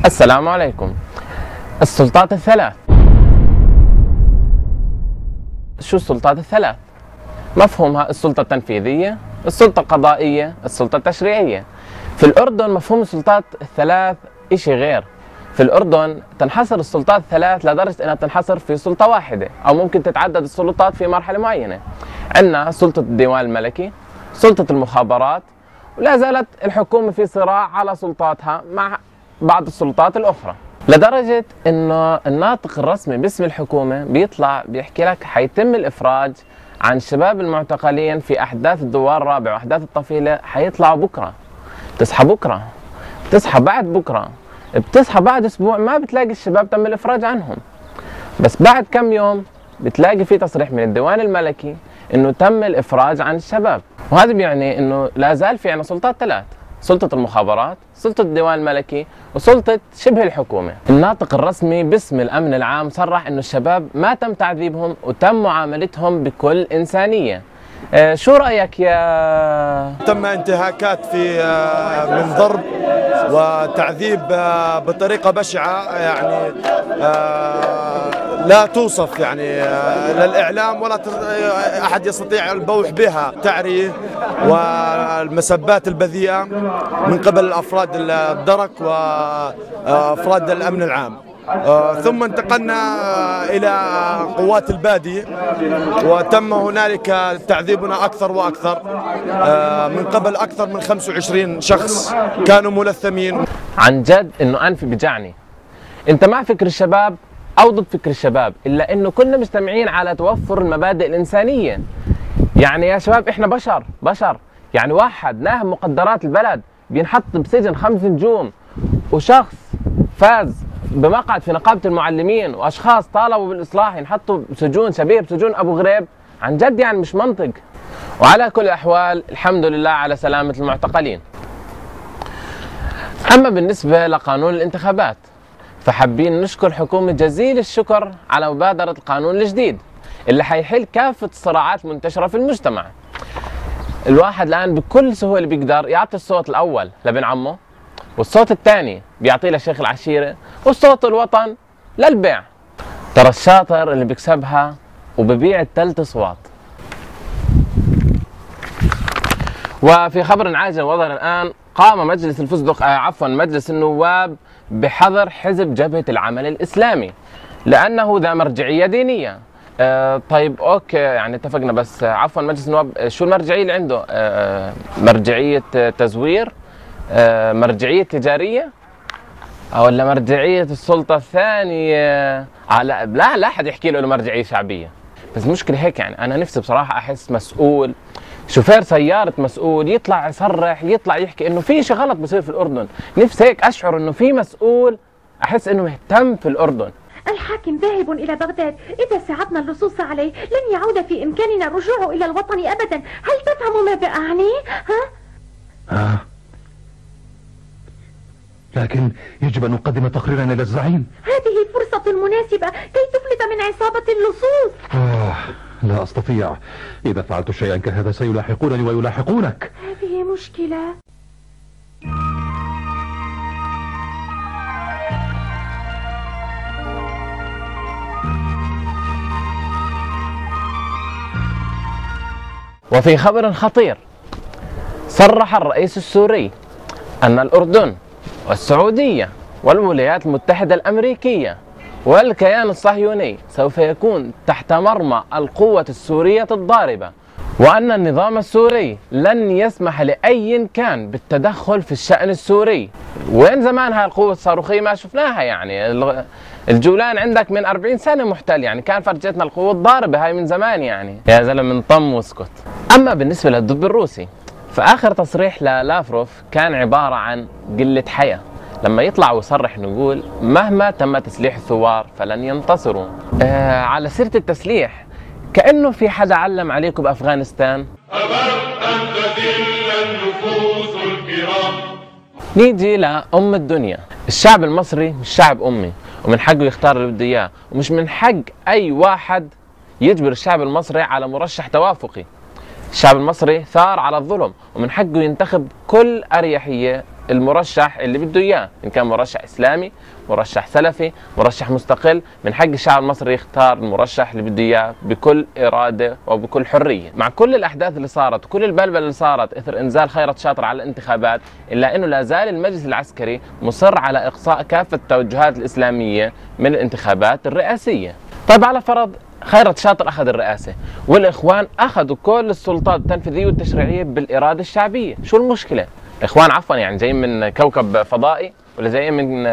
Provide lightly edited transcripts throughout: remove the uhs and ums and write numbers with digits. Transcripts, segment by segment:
السلام عليكم. السلطات الثلاث. شو السلطات الثلاث؟ مفهومها السلطة التنفيذية، السلطة القضائية، السلطة التشريعية. في الأردن مفهوم السلطات الثلاث إشي غير. في الأردن تنحصر السلطات الثلاث لدرجة أنها تنحصر في سلطة واحدة، أو ممكن تتعدد السلطات في مرحلة معينة. عندنا سلطة الديوان الملكي، سلطة المخابرات، ولا زالت الحكومة في صراع على سلطاتها مع بعض السلطات الأخرى، لدرجة إنه الناطق الرسمي باسم الحكومة بيطلع بيحكي لك حيتم الإفراج عن الشباب المعتقلين في أحداث الدوار الرابع وأحداث الطفيلة، حيطلعوا بكرة. بتصحى بكرة، بتصحى بعد بكرة، بتصحى بعد أسبوع ما بتلاقي الشباب تم الإفراج عنهم، بس بعد كم يوم بتلاقي في تصريح من الديوان الملكي إنه تم الإفراج عن الشباب. وهذا بيعني إنه لا زال في عنا سلطات ثلاث: سلطة المخابرات، سلطة الديوان الملكي، وسلطة شبه الحكومة. الناطق الرسمي باسم الأمن العام صرح إنه الشباب ما تم تعذيبهم وتم معاملتهم بكل إنسانية. شو رأيك يا؟ تم انتهاكات من ضرب وتعذيب بطريقة بشعة، يعني لا توصف يعني لا الإعلام ولا أحد يستطيع البوح بها. تعرية والمسبات البذيئة من قبل الأفراد الدرك وأفراد الأمن العام. ثم انتقلنا إلى قوات البادية وتم هنالك تعذيبنا أكثر وأكثر، من قبل أكثر من 25 شخص كانوا ملثمين. عن جد إنه أنفي بجعني. أنت مع فكر الشباب أو ضد فكر الشباب، إلا إنه كلنا مجتمعين على توفر المبادئ الإنسانية. يعني يا شباب إحنا بشر. يعني واحد ناهب مقدرات البلد بينحط بسجن 5 نجوم، وشخص فاز بمقعد في نقابة المعلمين، وأشخاص طالبوا بالإصلاح ينحطوا بسجون شبيه بسجون أبو غريب. عن جد يعني مش منطق. وعلى كل الأحوال الحمد لله على سلامة المعتقلين. أما بالنسبة لقانون الانتخابات، فحابين نشكر حكومة جزيل الشكر على مبادرة القانون الجديد اللي حيحل كافة الصراعات المنتشرة في المجتمع. الواحد الآن بكل سهولة بيقدر يعطي الصوت الأول لابن عمه، والصوت الثاني بيعطيه لشيخ العشيرة، والصوت الوطن للبيع. ترى الشاطر اللي بيكسبها وببيع ال3 أصوات. وفي خبر عاجل وظهر الآن، قام مجلس الفصدق مجلس النواب بحظر حزب جبهة العمل الإسلامي لأنه ذا مرجعية دينية. طيب أوكي، يعني اتفقنا، بس مجلس النواب شو المرجعية اللي عنده؟ مرجعية تزوير؟ مرجعية تجارية؟ ولا مرجعية السلطة الثانية؟ لا أحد يحكي له مرجعية شعبية. بس مشكلة هيك، يعني أنا نفسي بصراحة أحس مسؤول، شوفير سيارة مسؤول، يطلع يصرح، يطلع يحكي إنه في شيء غلط بصير في الأردن. نفسي هيك أشعر إنه في مسؤول أحس إنه مهتم في الأردن. الحاكم ذاهب إلى بغداد، إذا سعدنا اللصوص عليه لن يعود في إمكاننا الرجوع إلى الوطن أبدا. هل تفهم ماذا أعني؟ لكن يجب أن نقدم تقريرا إلى الزعيم. هذه الفرصة المناسبة كي تفلت من عصابة اللصوص. لا أستطيع. إذا فعلت شيئا كهذا سيلاحقونني ويلاحقونك. هذه مشكلة. وفي خبر خطير، صرح الرئيس السوري أن الأردن والسعودية والولايات المتحدة الأمريكية والكيان الصهيوني سوف يكون تحت مرمى القوة السورية الضاربة، وأن النظام السوري لن يسمح لأي كان بالتدخل في الشأن السوري. وين زمان هاي القوة الصاروخية؟ ما شفناها. يعني الجولان عندك من 40 سنة محتل، يعني كان فرجتنا القوة الضاربة هاي من زمان. يعني يا زلمة انطم واسكت. أما بالنسبة للدب الروسي، فآخر تصريح للافروف كان عبارة عن قلة حياة، لما يطلع ويصرح نقول مهما تم تسليح الثوار فلن ينتصروا. على سيرة التسليح، كأنه في حدا علم عليكم بأفغانستان. أبت أن تذل النفوس الكرام. نيجي لأم الدنيا. الشعب المصري مش شعب أمي، ومن حقه يختار اللي بده إياه، ومش من حق أي واحد يجبر الشعب المصري على مرشح توافقي. الشعب المصري ثار على الظلم، ومن حقه ينتخب كل أريحية المرشح اللي بده اياه، ان كان مرشح اسلامي، مرشح سلفي، مرشح مستقل، من حق الشعب المصري يختار المرشح اللي بده اياه بكل اراده وبكل حريه. مع كل الاحداث اللي صارت وكل البلبله اللي صارت اثر انزال خيرت شاطر على الانتخابات، الا انه لا زال المجلس العسكري مصر على اقصاء كافه التوجهات الاسلاميه من الانتخابات الرئاسيه. طيب على فرض خيرت شاطر اخذ الرئاسه والاخوان اخذوا كل السلطات التنفيذيه والتشريعيه بالاراده الشعبيه، شو المشكله؟ الاخوان عفوا يعني جايين من كوكب فضائي ولا جايين من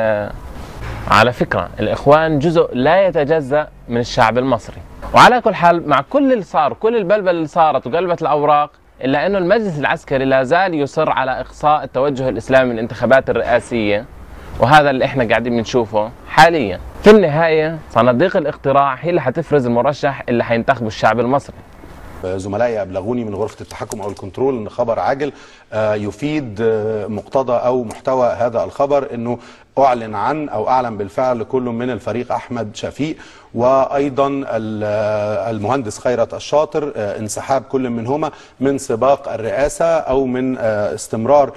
على فكره الاخوان جزء لا يتجزا من الشعب المصري. وعلى كل حال مع كل اللي صار كل البلبله اللي صارت وقلبت الاوراق، الا انه المجلس العسكري لا زال يصر على اقصاء التوجه الاسلامي من الانتخابات الرئاسيه، وهذا اللي احنا قاعدين بنشوفه حاليا. في النهايه صناديق الاقتراع هي اللي حتفرز المرشح اللي حينتخبه الشعب المصري. زملائي أبلغوني من غرفة التحكم أو الكنترول أن خبر عاجل يفيد مقتضى أو محتوى هذا الخبر، أنه أعلن عن أو أعلن بالفعل كل من الفريق أحمد شفيق وأيضا المهندس خيرت الشاطر انسحاب كل منهما من سباق الرئاسة أو من استمرار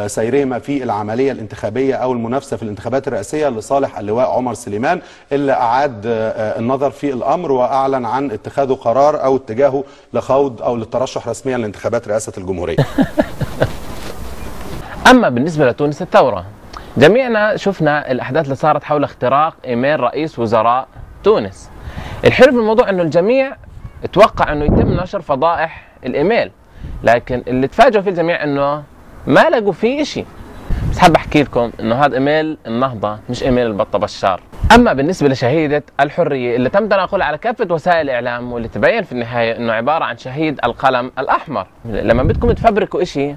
سيرهما في العملية الانتخابية أو المنافسة في الانتخابات الرئاسية لصالح اللواء عمر سليمان، اللي أعاد النظر في الأمر وأعلن عن اتخاذه قرار أو اتجاهه لخوض أو للترشح رسميا لانتخابات رئاسة الجمهورية. أما بالنسبة لتونس الثورة، جميعنا شفنا الأحداث اللي صارت حول اختراق إيميل رئيس وزراء تونس. الحلو في الموضوع أنه الجميع توقع أنه يتم نشر فضائح الإيميل، لكن اللي تفاجئوا فيه الجميع أنه ما لقوا فيه إشي. بس حاب أحكي لكم أنه هذا إيميل النهضة مش إيميل البطة بشار. أما بالنسبة لشهيدة الحرية اللي تم تناقلها على كافة وسائل الإعلام واللي تبين في النهاية أنه عبارة عن شهيد القلم الأحمر، لما بدكم تفبركوا إشي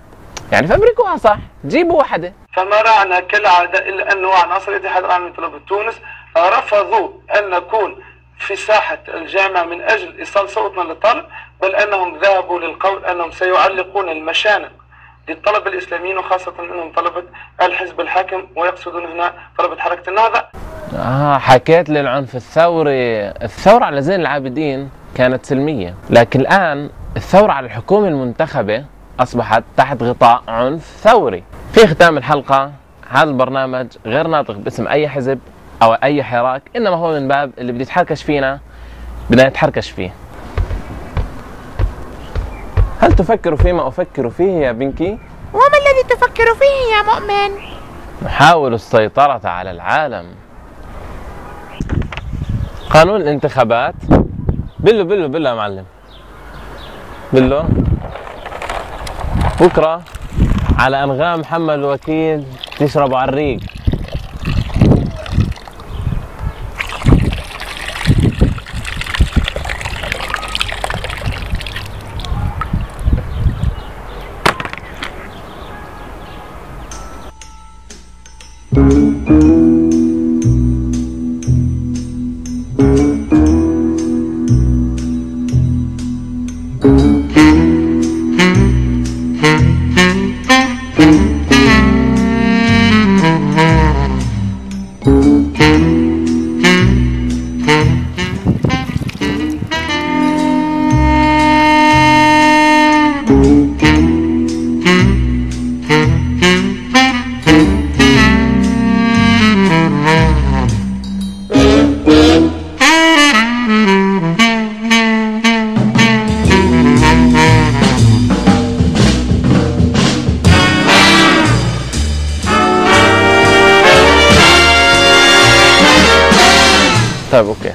يعني فبركوها صح، جيبوا وحده. فما رعنا كالعادة إلا أنه عناصر الاتحاد العام لطلبة تونس رفضوا أن نكون في ساحة الجامعة من أجل إيصال صوتنا للطلب، بل أنهم ذهبوا للقول أنهم سيعلقون المشانق للطلبة الإسلاميين وخاصة أنهم طلبة الحزب الحاكم، ويقصدون هنا طلبة حركة النهضة. حكيت للعنف الثوري. الثورة على زين العابدين كانت سلمية، لكن الآن الثورة على الحكومة المنتخبة أصبحت تحت غطاء عنف ثوري. في ختام الحلقة، هذا البرنامج غير ناطق باسم أي حزب أو أي حراك، إنما هو من باب اللي بده يتحركش فينا بدنا نتحركش فيه. هل تفكر فيما أفكر فيه يا بنكي؟ وما الذي تفكر فيه يا مؤمن؟ نحاول السيطرة على العالم. قانون الانتخابات بلو بلو بلو يا معلم بلو. بكرة على أنغام محمد الوكيل تشربوا على الريق. طيب اوكي